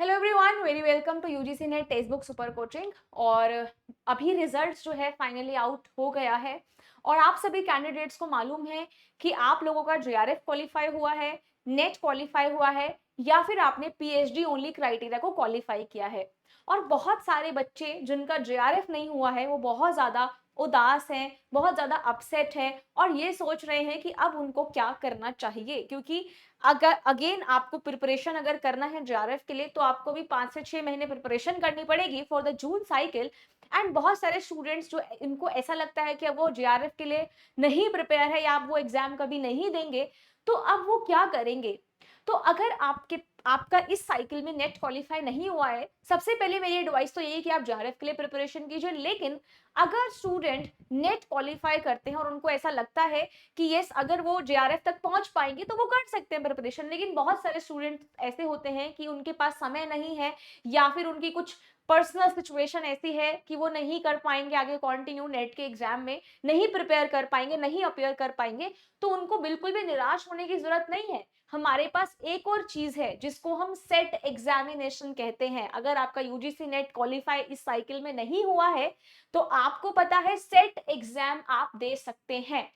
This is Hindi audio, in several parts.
Hello everyone, very welcome to UGC NET text book super coaching. और अभी रिजल्ट्स जो है फाइनली आउट हो गया है और आप सभी कैंडिडेट्स को मालूम है कि आप लोगों का जेआरएफ क्वालिफाई हुआ है, नेट क्वालिफाई हुआ है या फिर आपने पीएचडी ओनली क्राइटेरिया को क्वालिफाई किया है। और बहुत सारे बच्चे जिनका जेआरएफ नहीं हुआ है वो बहुत ज़्यादा उदास हैं, बहुत ज़्यादा अपसेट हैं और ये सोच रहे हैं कि अब उनको क्या करना चाहिए, क्योंकि अगर अगेन आपको प्रिपरेशन अगर करना है जेआरएफ के लिए तो आपको भी 5 से 6 महीने प्रिपरेशन करनी पड़ेगी for the June cycle. And बहुत सारे स्टूडेंट्स जो इनको ऐसा लगता है कि अब वो जेआरएफ के लिए नहीं प्रिपेयर है या अब वो एग्जाम कभी नहीं देंगे, तो अब वो क्या करेंगे। तो अगर आपका इस साइकिल में नेट क्वालिफाई नहीं हुआ है, सबसे पहले मेरी एडवाइस तो यही कि आप जेआरएफ के लिए प्रिपरेशन कीजिए। लेकिन अगर स्टूडेंट नेट क्वालिफाई करते हैं और उनको ऐसा लगता है कि यस अगर वो जेआरएफ तक पहुंच पाएंगे तो वो कर सकते हैं प्रिपरेशन, लेकिन बहुत सारे स्टूडेंट ऐसे होते हैं कि उनके पास समय नहीं है या फिर उनकी कुछ पर्सनल सिचुएशन ऐसी है कि वो नहीं कर पाएंगे आगे कंटिन्यू नेट के एग्जाम में, नहीं प्रिपेयर कर पाएंगे, नहीं अपियर कर पाएंगे। तो उनको बिल्कुल भी निराश होने की जरूरत नहीं है। हमारे पास एक और चीज है जिसको हम सेट एग्जामिनेशन कहते हैं। अगर आपका यूजीसी नेट क्वालिफाई इस साइकिल में नहीं हुआ है तो आपको पता है सेट एग्जाम आप दे सकते हैं।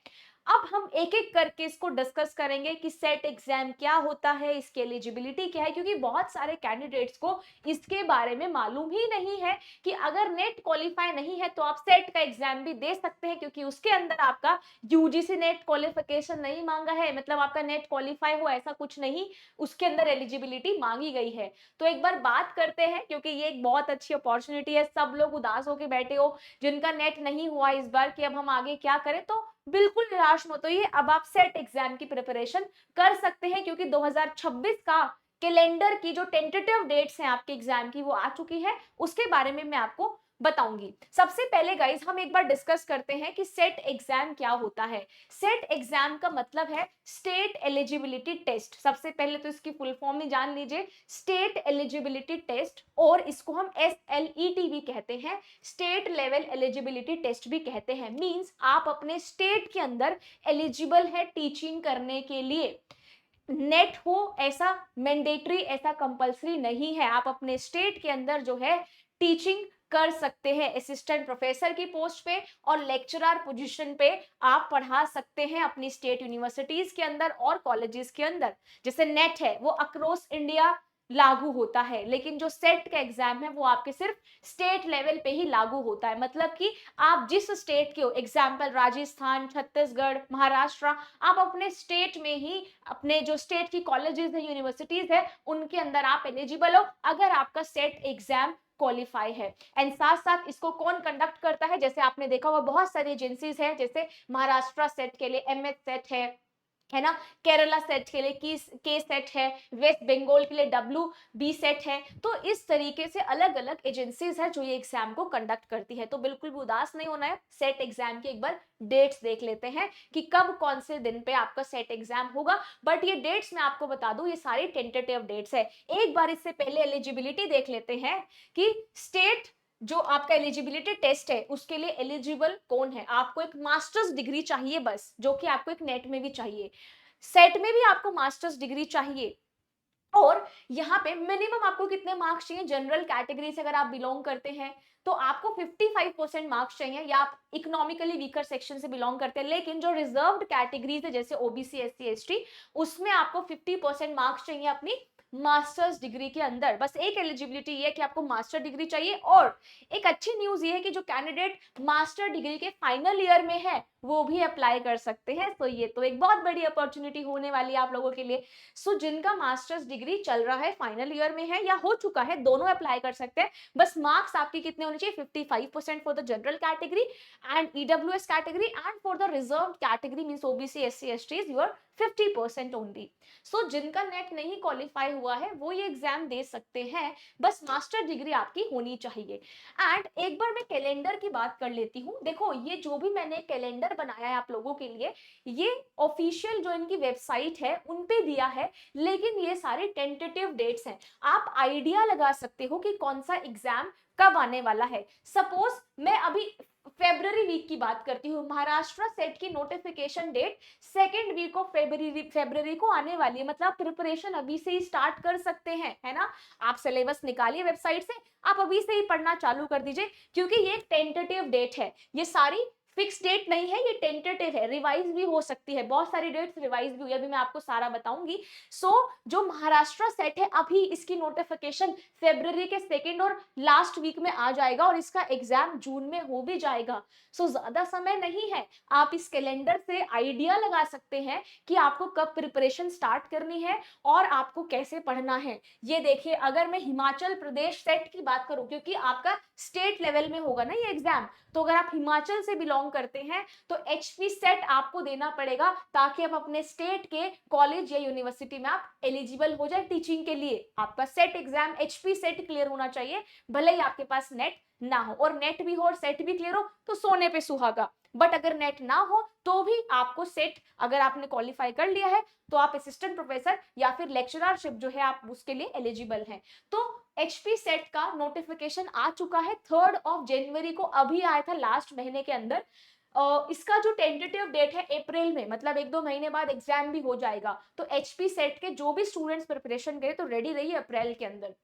अब हम एक एक करके इसको डिस्कस करेंगे कि सेट एग्जाम क्या होता है, इसकी एलिजिबिलिटी क्या है, क्योंकि बहुत सारे कैंडिडेट्स को इसके बारे में मालूम ही नहीं है कि अगर नेट क्वालिफाई नहीं है तो आप सेट का एग्जाम भी दे सकते हैं, क्योंकि उसके अंदर आपका यूजीसी नेट क्वालिफिकेशन नहीं मांगा है, मतलब आपका नेट क्वालिफाई हो ऐसा कुछ नहीं, उसके अंदर एलिजिबिलिटी मांगी गई है। तो एक बार बात करते हैं, क्योंकि ये एक बहुत अच्छी अपॉर्चुनिटी है। सब लोग उदास होकर बैठे हो जिनका नेट नहीं हुआ इस बार कि अब हम आगे क्या करें, तो बिल्कुल निराश मत होइए। अब आप सेट एग्जाम की प्रिपरेशन कर सकते हैं, क्योंकि 2026 का कैलेंडर की जो टेंटेटिव डेट्स हैं आपके एग्जाम की वो आ चुकी है। उसके बारे में मैं आपको बताऊंगी। सबसे पहले गाइस हम एक बार डिस्कस करते हैं कि सेट एग्जाम क्या होता है। सेट एग्जाम का मतलब है स्टेट एलिजिबिलिटी टेस्ट। सबसे पहले तो इसकी फुल फॉर्म ही जान लीजिए, स्टेट एलिजिबिलिटी टेस्ट, और इसको हम SLET भी कहते हैं, स्टेट लेवल एलिजिबिलिटी टेस्ट भी कहते हैं। मींस आप अपने स्टेट के अंदर एलिजिबल है टीचिंग करने के लिए। नेट हो ऐसा मैंडेटरी, ऐसा कंपलसरी नहीं है। आप अपने स्टेट के अंदर जो है टीचिंग कर सकते हैं असिस्टेंट प्रोफेसर की पोस्ट पे और लेक्चरर पोजीशन पे आप पढ़ा सकते हैं अपनी स्टेट यूनिवर्सिटीज के अंदर और कॉलेजेस के अंदर। जैसे नेट है वो अक्रॉस इंडिया लागू होता है, लेकिन जो सेट का एग्जाम है वो आपके सिर्फ स्टेट लेवल पे ही लागू होता है। मतलब कि आप जिस स्टेट के हो, एग्जाम्पल राजस्थान, छत्तीसगढ़, महाराष्ट्र, आप अपने स्टेट में ही अपने जो स्टेट की कॉलेजेस है, यूनिवर्सिटीज है, उनके अंदर आप एलिजिबल हो अगर आपका सेट एग्जाम क्वालिफाई है। एंड साथ साथ इसको कौन कंडक्ट करता है, जैसे आपने देखा हुआ बहुत सारी एजेंसीज है, जैसे महाराष्ट्र सेट के लिए MS सेट है ना, केरला सेट के लिए के सेट है, वेस्ट बंगाल के लिए WB सेट है। तो इस तरीके से अलग अलग एजेंसीज है जो ये एग्जाम को कंडक्ट करती है। तो बिल्कुल भी उदास नहीं होना है। सेट एग्जाम की एक बार डेट्स देख लेते हैं कि कब कौन से दिन पे आपका सेट एग्जाम होगा। बट ये डेट्स मैं आपको बता दूं, ये सारी टेंटेटिव डेट्स है। एक बार इससे पहले एलिजिबिलिटी देख लेते हैं कि स्टेट जो आपका एलिजिबिलिटी टेस्ट है उसके लिए एलिजिबल कौन है। आपको एक मास्टर्स डिग्री चाहिए बस, जो कि आपको एक नेट में भी चाहिए, सेट में भी आपको मास्टर्स डिग्री चाहिए। और यहाँ पे मिनिमम आपको कितने मार्क्स चाहिए, जनरल कैटेगरी से अगर आप बिलोंग करते हैं तो आपको 55% मार्क्स चाहिए, या आप इकोनॉमिकली वीकर सेक्शन से बिलोंग करते हैं। लेकिन जो रिजर्व्ड कैटेगरीज है जैसे ओबीसी, SC, ST, उसमें आपको 50% मार्क्स चाहिए अपनी मास्टर्स डिग्री के अंदर। बस एक एलिजिबिलिटी ये है कि आपको मास्टर डिग्री चाहिए। और एक अच्छी न्यूज ये है कि जो कैंडिडेट मास्टर डिग्री के फाइनल ईयर में है वो भी अप्लाई कर सकते हैं। तो ये तो एक बहुत बड़ी अपॉर्चुनिटी होने वाली है आप लोगों के लिए। सो जिनका मास्टर्स डिग्री चल रहा है, फाइनल ईयर में है या हो चुका है, दोनों अप्लाई कर सकते हैं। बस मार्क्स आपके कितने होने चाहिए, 55% for the general category and EWS category, and for the reserve category means OBC, SC, ST your 50% only. So जिनका नेट नहीं क्वालिफाई हुआ है वो ये एग्जाम दे सकते हैं, बस मास्टर डिग्री आपकी होनी चाहिए। एंड एक बार मैं कैलेंडर की बात कर लेती हूँ। देखो ये जो भी मैंने कैलेंडर कैलेंडर बनाया है आप लोगों के लिए, ये ऑफिशियल जो इनकी वेबसाइट है उन पे दिया है, लेकिन ये सारे टेंटेटिव डेट्स हैं। आप आइडिया लगा सकते हो कि कौन सा एग्जाम कब आने वाला है। सपोज मैं अभी फेब्रुअरी वीक की बात करती हूँ, महाराष्ट्र सेट की notification date second week of February को आने वाली है, मतलब प्रिपरेशन अभी से ही स्टार्ट कर सकते हैं, है ना। आप सिलेबस निकालिए वेबसाइट से, आप अभी से ही पढ़ना चालू कर दीजिए, क्योंकि ये टेंटेटिव डेट है, ये सारी फिक्स डेट नहीं है, ये टेंटेटिव है, रिवाइज भी हो सकती है, बहुत सारी डेट्स रिवाइज भी हुई, अभी मैं आपको सारा बताऊंगी। सो जो महाराष्ट्र सेट है अभी इसकी नोटिफिकेशन फेब्रुअरी के सेकेंड और लास्ट वीक में आ जाएगा और इसका एग्जाम जून में हो भी जाएगा। सो ज्यादा समय नहीं है, आप इस कैलेंडर से आइडिया लगा सकते हैं कि आपको कब प्रिपरेशन स्टार्ट करनी है और आपको कैसे पढ़ना है। ये देखिए, अगर मैं हिमाचल प्रदेश सेट की बात करूं, क्योंकि आपका स्टेट लेवल में होगा ना ये एग्जाम, तो अगर आप हिमाचल से बिलोंग करते हैं तो एचपी सेट आपको देना पड़ेगा, ताकि आप अपने स्टेट के कॉलेज या यूनिवर्सिटी में आप एलिजिबल हो जाए टीचिंग के लिए। आपका set exam HP set clear होना चाहिए, भले ही आपके पास नेट ना हो, और नेट भी हो और सेट भी क्लियर हो तो सोने पे सुहागा। बट अगर नेट ना हो तो भी आपको सेट, अगर आपने क्वालिफाई कर लिया है तो आप असिस्टेंट प्रोफेसर या फिर लेक्चररशिप जो है आप उसके लिए एलिजिबल हैं। तो एचपी सेट का नोटिफिकेशन आ चुका है 3 जनवरी को, अभी आया था लास्ट महीने के अंदर। इसका जो टेंटेटिव डेट है अप्रैल में, मतलब 1-2 महीने बाद एग्जाम भी हो जाएगा। तो एचपी सेट के जो भी स्टूडेंट्स प्रिपरेशन करे तो रेडी रहिए अप्रैल के अंदर।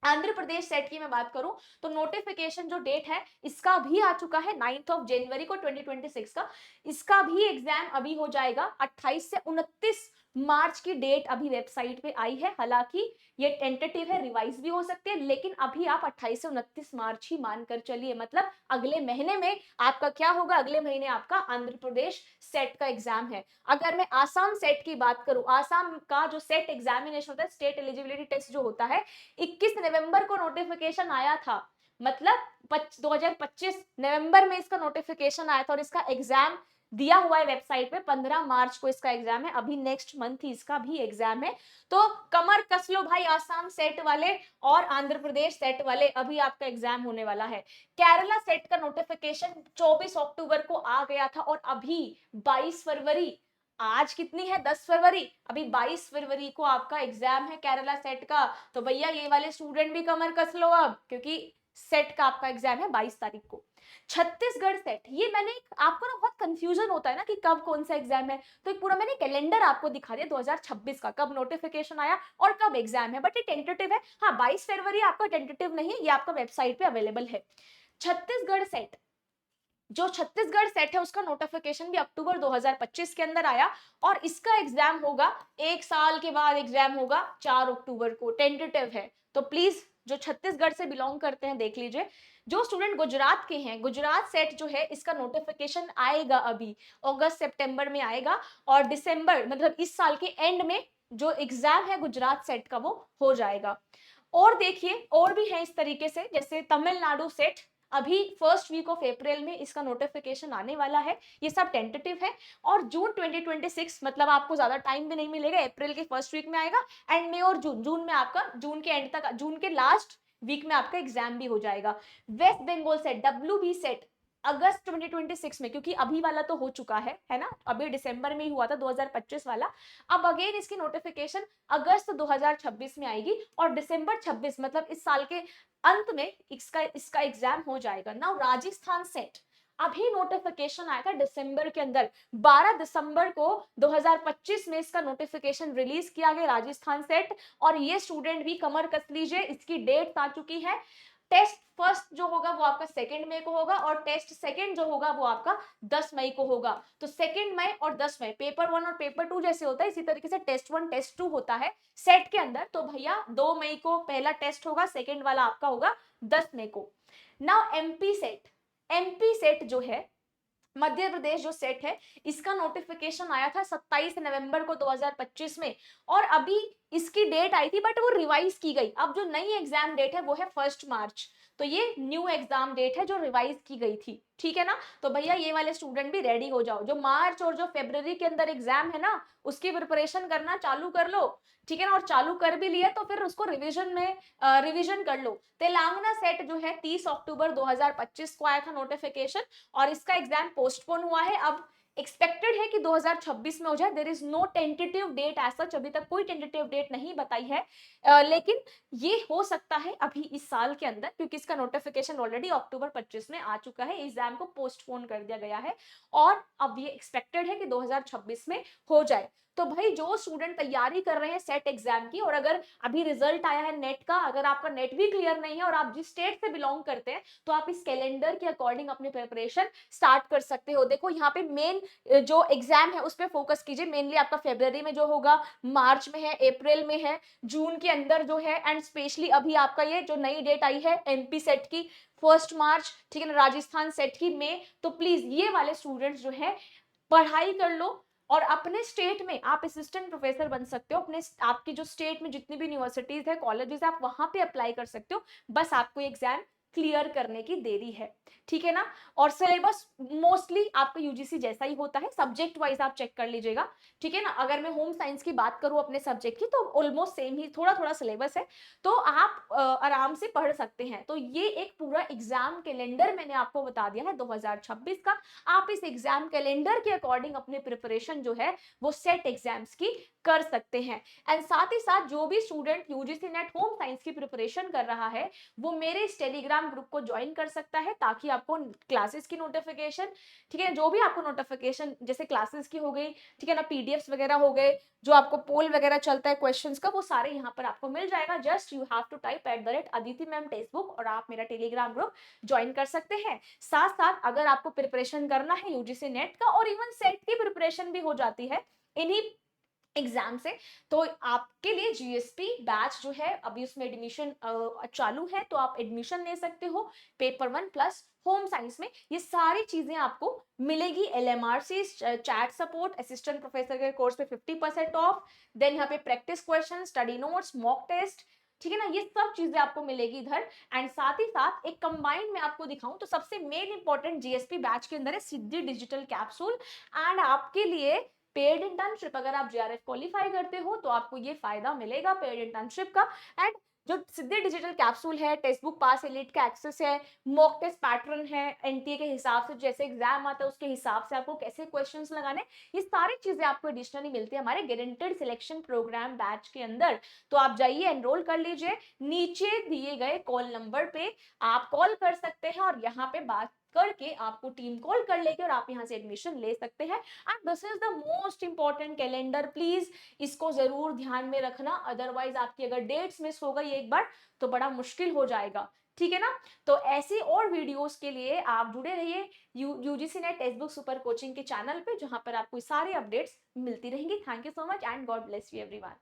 आंध्र प्रदेश सेट की मैं बात करूं तो नोटिफिकेशन जो डेट है इसका भी आ चुका है 9 जनवरी को 2026 का। इसका भी एग्जाम अभी हो जाएगा 28 से 29 मार्च की डेट अभी वेबसाइट पे आई है। हालांकि ये टेंटेटिव है, रिवाइज भी हो सकते हैं, लेकिन अभी आप 28 से 29 मार्च ही मानकर चलिए, मतलब अगले महीने में आपका क्या होगा, अगले महीने आपका आंध्र प्रदेश सेट का एग्जाम है। अगर मैं आसाम सेट की बात करूं, आसाम का जो सेट एग्जामिनेशन होता है, स्टेट एलिजिबिलिटी टेस्ट जो होता है, 21 नवंबर को नोटिफिकेशन आया था, मतलब 2025 नवंबर में इसका नोटिफिकेशन आया था और इसका एग्जाम दिया हुआ है वेबसाइट पे। 15 मार्च को इसका एग्जाम है, अभी नेक्स्ट मंथ ही इसका भी एग्जाम है। तो कमर कस लो भाई आसाम सेट वाले और आंध्र प्रदेश सेट वाले, अभी आपका एग्जाम होने वाला है। केरला सेट का नोटिफिकेशन 24 अक्टूबर को आ गया था और अभी 22 फरवरी, आज कितनी है 10 फरवरी, अभी 22 फरवरी को आपका एग्जाम है केरला सेट का। तो भैया ये वाले स्टूडेंट भी कमर कस लो अब, क्योंकि सेट का आपका एग्जाम है 22 तारीख को। छत्तीसगढ़ सेट, ये मैंने आपको ना बहुत कंफ्यूजन होता है ना कि कब कौन सा एग्जाम है, तो एक पूरा मैंने कैलेंडर आपको दिखा दिया 2026 का, कब नोटिफिकेशन आया और कब एग्जाम है। बट ये टेंटेटिव है, हाँ 22 फरवरी आपका टेंटेटिव नहीं है, ये आपका वेबसाइट पे अवेलेबल है। छत्तीसगढ़ सेट, जो छत्तीसगढ़ सेट है उसका नोटिफिकेशन भी अक्टूबर 2025 के अंदर आया और इसका एग्जाम होगा 1 साल के बाद, एग्जाम होगा 4 अक्टूबर को, टेंटेटिव है। तो प्लीज जो छत्तीसगढ़ से बिलोंग करते हैं देख लीजिए। जो स्टूडेंट गुजरात के हैं, गुजरात सेट जो है इसका नोटिफिकेशन आएगा अभी अगस्त सितंबर में आएगा, और दिसंबर मतलब इस साल के एंड में जो एग्जाम है गुजरात सेट का वो हो जाएगा। और देखिए और भी है इस तरीके से, जैसे तमिलनाडु सेट, अभी फर्स्ट वीक ऑफ अप्रैल में इसका नोटिफिकेशन आने वाला है। ये सब टेंटेटिव है और जून 2026, मतलब आपको ज्यादा टाइम भी नहीं मिलेगा, अप्रैल के फर्स्ट वीक में आएगा एंड में, और जून में आपका, जून के एंड तक, जून के लास्ट वीक में आपका एग्जाम भी हो जाएगा। West Bengal SET, WB SET, अगस्त 2026 में, क्योंकि अभी वाला तो हो चुका है ना, अभी दिसंबर में ही हुआ था 2025 वाला। अब अगेन इसकी नोटिफिकेशन अगस्त 2026 में आएगी और दिसंबर 26, मतलब इस साल के अंत में इसका एग्जाम हो जाएगा। नाउ राजस्थान सेट, अभी नोटिफिकेशन आया था दिसंबर के अंदर, 12 दिसंबर को 2025 में इसका नोटिफिकेशन रिलीज किया गया राजस्थान सेट। और ये स्टूडेंट भी कमर कस लीजिए, इसकी डेट आ चुकी है। टेस्ट फर्स्ट जो होगा वो आपका 2 मई को होगा और टेस्ट सेकंड जो होगा वो आपका 10 मई को होगा। तो 2 मई और 10 मई, पेपर 1 और पेपर 2 जैसे होता है, इसी तरीके से टेस्ट 1 टेस्ट 2 होता है सेट के अंदर। तो भैया 2 मई को पहला टेस्ट होगा, सेकंड वाला आपका होगा 10 मई को। Now MP set, MP set जो है मध्य प्रदेश जो सेट है, इसका नोटिफिकेशन आया था 27 नवंबर को 2025 में और अभी इसकी डेट आई थी बट वो रिवाइज की गई। अब जो नई एग्जाम डेट है वो है 1 मार्च, तो ये न्यू एग्जाम डेट है जो रिवाइज की गई थी, ठीक है ना। तो भैया ये वाले स्टूडेंट भी रेडी हो जाओ, जो मार्च और जो फरवरी के अंदर एग्जाम है ना उसकी प्रिपरेशन करना चालू कर लो, ठीक है ना। और चालू कर भी लिया तो फिर उसको रिवीजन में रिवीजन कर लो। तेलंगाना सेट जो है 30 अक्टूबर 2025 को आया था नोटिफिकेशन, और इसका एग्जाम पोस्टपोन हुआ है। अब एक्सपेक्टेड है कि 2026 में हो जाए। There is no tentative date as such, अभी तक कोई टेंटेटिव डेट नहीं बताई है, लेकिन ये हो सकता है अभी इस साल के अंदर, क्योंकि इसका नोटिफिकेशन ऑलरेडी अक्टूबर 25 में आ चुका है, एग्जाम को पोस्टपोन कर दिया गया है और अब ये एक्सपेक्टेड है कि 2026 में हो जाए। तो भाई जो स्टूडेंट तैयारी कर रहे हैं सेट एग्जाम की, और अगर अभी रिजल्ट आया है नेट का, अगर आपका नेट भी क्लियर नहीं है और आप जिस स्टेट से बिलोंग करते हैं, तो आप इस कैलेंडर के अकॉर्डिंग अपनी प्रिपरेशन स्टार्ट कर सकते हो। देखो यहाँ पे मेन जो एग्जाम है उस पर फोकस कीजिए, मेनली आपका फेब्रुअरी में जो होगा, मार्च में है, अप्रैल में है, जून के अंदर जो है, एंड स्पेशली अभी आपका ये जो नई डेट आई है एमपी सेट की 1 मार्च, ठीक है ना, राजस्थान सेट की मई। तो प्लीज ये वाले स्टूडेंट्स जो है पढ़ाई कर लो, और अपने स्टेट में आप असिस्टेंट प्रोफेसर बन सकते हो। अपने आपकी जो स्टेट में जितनी भी यूनिवर्सिटीज है, कॉलेजेस, आप वहां पे अप्लाई कर सकते हो। बस आपको एग्जाम क्लियर करने की देरी है, ठीक है ना। और सिलेबस मोस्टली आपका यूजीसी जैसा ही होता है, सब्जेक्ट वाइज आप चेक कर लीजिएगा, ठीक है ना। अगर मैं होम साइंस की बात करूं अपने सब्जेक्ट की, तो ऑलमोस्ट सेम ही, थोड़ा थोड़ा सिलेबस है, तो आप आराम से पढ़ सकते हैं। तो ये एक पूरा एग्जाम कैलेंडर मैंने आपको बता दिया है 2026 का। आप इस एग्जाम कैलेंडर के अकॉर्डिंग अपने प्रिपरेशन जो है वो सेट एग्जाम्स की कर सकते हैं। एंड साथ ही साथ जो भी student UGC net home science की प्रिपरेशन कर रहा है, वो मेरे इस टेलीग्राम ग्रुप को ज्वाइन कर सकता है, ताकि आपको क्लासेस की नोटिफिकेशन, ठीक है, जो भी आपको नोटिफिकेशन जैसे क्लासेस की हो गई, ठीक है ना, पीडीएफ्स वगैरह हो गए, जो आपको पोल वगैरह चलता है क्वेश्चंस का, वो सारे यहाँ पर आपको मिल जाएगा। Just you have to type @Aditi ma'am textbook और आप मेरा टेलीग्राम ग्रुप ज्वाइन कर सकते हैं। साथ साथ अगर आपको प्रिपरेशन करना है यूजीसी नेट का, और इवन सेट की प्रिपरेशन भी हो जाती है इन्हीं एग्जाम से, तो आपके लिए जीएसपी बैच जो है अभी उसमें एडमिशन चालू है, तो आप एडमिशन ले सकते हो पेपर 1 प्लस होम साइंस में। ये सारी चीजें आपको मिलेगी, LMRC, chat support, assistant professor के कोर्स पे 50% ऑफ, देन यहाँ पे practice question, study notes, mock test, ठीक है ना, ये सब चीजें आपको मिलेगी इधर। एंड साथ ही साथ एक कंबाइंड में आपको दिखाऊं तो सबसे मेन इंपॉर्टेंट जीएसपी बैच के अंदर है सिद्धि डिजिटल कैप्सूल, एंड आपके लिए पेड इंटर्नशिप। अगर आप जीआरएफ क्वालिफाई करते हो तो आपको ये फायदा मिलेगा पेड इंटर्नशिप का। एंड जो सिद्धि डिजिटल कैप्सूल है, टेक्स्ट बुक पास एलिट का एक्सेस है, मॉक टेस्ट पैटर्न है, एनटीए के हिसाब से जैसे एग्जाम आता है उसके हिसाब से आपको कैसे क्वेश्चंस लगाने, ये सारी चीजें आपको एडिशनली मिलती है हमारे गारंटेड सिलेक्शन प्रोग्राम बैच के अंदर। तो आप जाइए, एनरोल कर लीजिए, नीचे दिए गए कॉल नंबर पे आप कॉल कर सकते हैं, और यहाँ पे बात करके आपको टीम कॉल कर लेके और आप यहाँ से एडमिशन ले सकते हैं। And this is the most important calendar, please इसको जरूर ध्यान में रखना, अदरवाइज आपकी अगर डेट्स मिस हो गई एक बार तो बड़ा मुश्किल हो जाएगा, ठीक है ना। तो ऐसी और वीडियोस के लिए आप जुड़े रहिए UGC NET text book super coaching के चैनल पे, जहां पर आपको सारे अपडेट्स मिलती रहेंगी। Thank you so much and God bless you everyone.